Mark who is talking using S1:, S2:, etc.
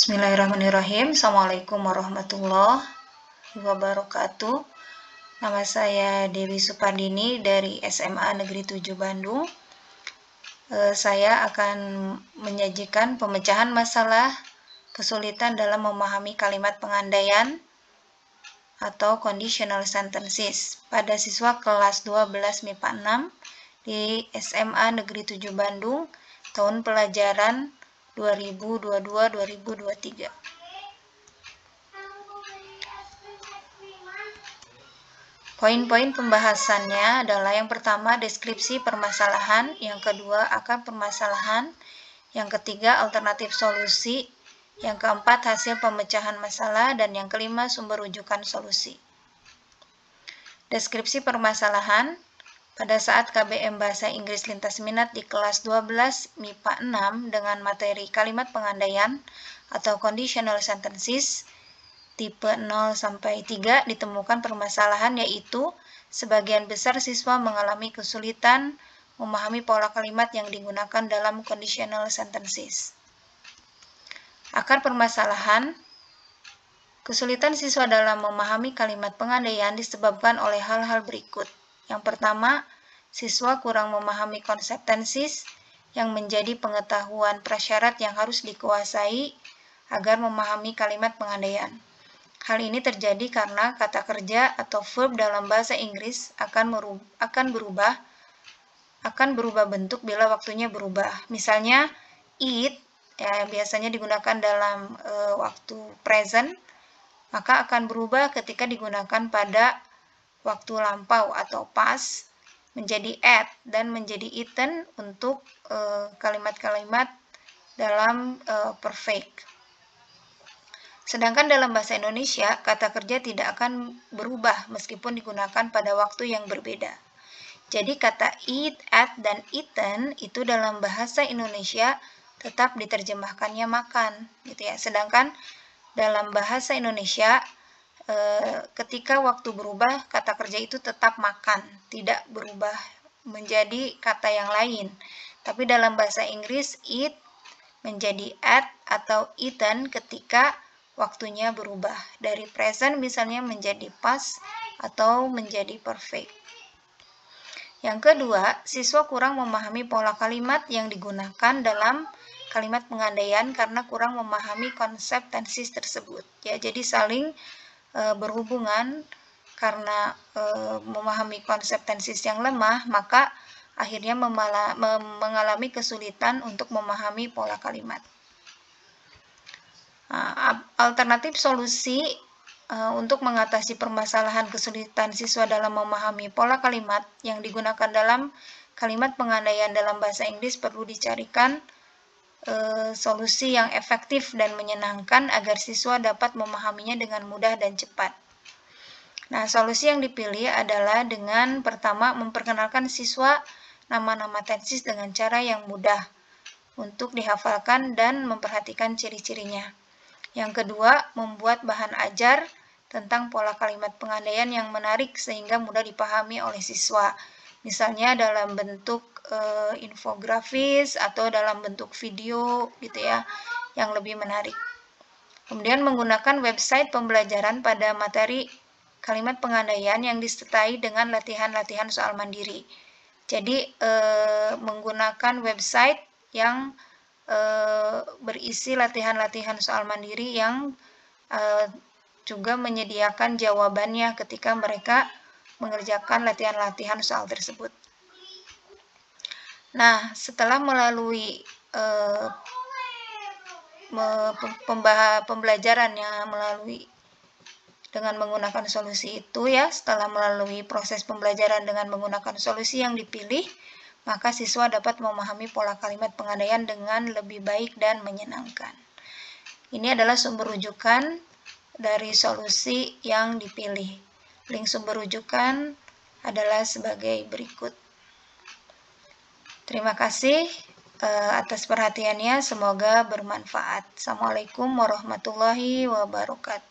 S1: Bismillahirrahmanirrahim. Assalamualaikum warahmatullahi wabarakatuh. Nama saya Dewi Supardini dari SMA Negeri 7 Bandung. Saya akan menyajikan pemecahan masalah kesulitan dalam memahami kalimat pengandaian atau conditional sentences pada siswa kelas 12 MIPA 6 di SMA Negeri 7 Bandung tahun pelajaran 2022-2023. Poin-poin pembahasannya adalah yang pertama deskripsi permasalahan, yang kedua akar permasalahan, yang ketiga alternatif solusi, yang keempat hasil pemecahan masalah, dan yang kelima sumber rujukan solusi. Deskripsi permasalahan. Pada saat KBM Bahasa Inggris Lintas Minat di kelas 12 MIPA 6 dengan materi kalimat pengandaian atau conditional sentences tipe 0-3 ditemukan permasalahan, yaitu sebagian besar siswa mengalami kesulitan memahami pola kalimat yang digunakan dalam conditional sentences. Akar permasalahan. Kesulitan siswa dalam memahami kalimat pengandaian disebabkan oleh hal-hal berikut. Yang pertama, siswa kurang memahami konsep tenses yang menjadi pengetahuan prasyarat yang harus dikuasai agar memahami kalimat pengandaian. Hal ini terjadi karena kata kerja atau verb dalam bahasa Inggris akan berubah bentuk bila waktunya berubah. Misalnya, eat ya, biasanya digunakan dalam waktu present, maka akan berubah ketika digunakan pada waktu lampau atau past menjadi ate dan menjadi eaten untuk kalimat-kalimat dalam perfect. Sedangkan dalam bahasa Indonesia, kata kerja tidak akan berubah meskipun digunakan pada waktu yang berbeda. Jadi kata eat, ate, dan eaten itu dalam bahasa Indonesia tetap diterjemahkannya makan, gitu ya. Sedangkan dalam bahasa Indonesia ketika waktu berubah, kata kerja itu tetap makan, tidak berubah menjadi kata yang lain. Tapi dalam bahasa Inggris, eat menjadi ate atau eaten ketika waktunya berubah. Dari present misalnya menjadi past atau menjadi perfect. Yang kedua, siswa kurang memahami pola kalimat yang digunakan dalam kalimat pengandaian karena kurang memahami konsep tenses tersebut. Ya, jadi saling berhubungan. Karena memahami konsep tenses yang lemah, maka akhirnya mengalami kesulitan untuk memahami pola kalimat. Alternatif solusi untuk mengatasi permasalahan kesulitan siswa dalam memahami pola kalimat yang digunakan dalam kalimat pengandaian dalam bahasa Inggris perlu dicarikan solusi yang efektif dan menyenangkan agar siswa dapat memahaminya dengan mudah dan cepat. Nah, solusi yang dipilih adalah dengan pertama memperkenalkan siswa nama-nama tenses dengan cara yang mudah untuk dihafalkan dan memperhatikan ciri-cirinya. Yang kedua, membuat bahan ajar tentang pola kalimat pengandaian yang menarik sehingga mudah dipahami oleh siswa. Misalnya dalam bentuk infografis atau dalam bentuk video gitu ya, yang lebih menarik. Kemudian menggunakan website pembelajaran pada materi kalimat pengandaian yang disertai dengan latihan-latihan soal mandiri. Jadi menggunakan website yang berisi latihan-latihan soal mandiri yang juga menyediakan jawabannya ketika mereka mengerjakan latihan-latihan soal tersebut. Nah, setelah melalui pembelajarannya dengan menggunakan solusi itu ya, setelah melalui proses pembelajaran dengan menggunakan solusi yang dipilih, maka siswa dapat memahami pola kalimat pengandaian dengan lebih baik dan menyenangkan. Ini adalah sumber rujukan dari solusi yang dipilih. Link sumber rujukan adalah sebagai berikut. Terima kasih atas perhatiannya, semoga bermanfaat. Assalamualaikum warahmatullahi wabarakatuh.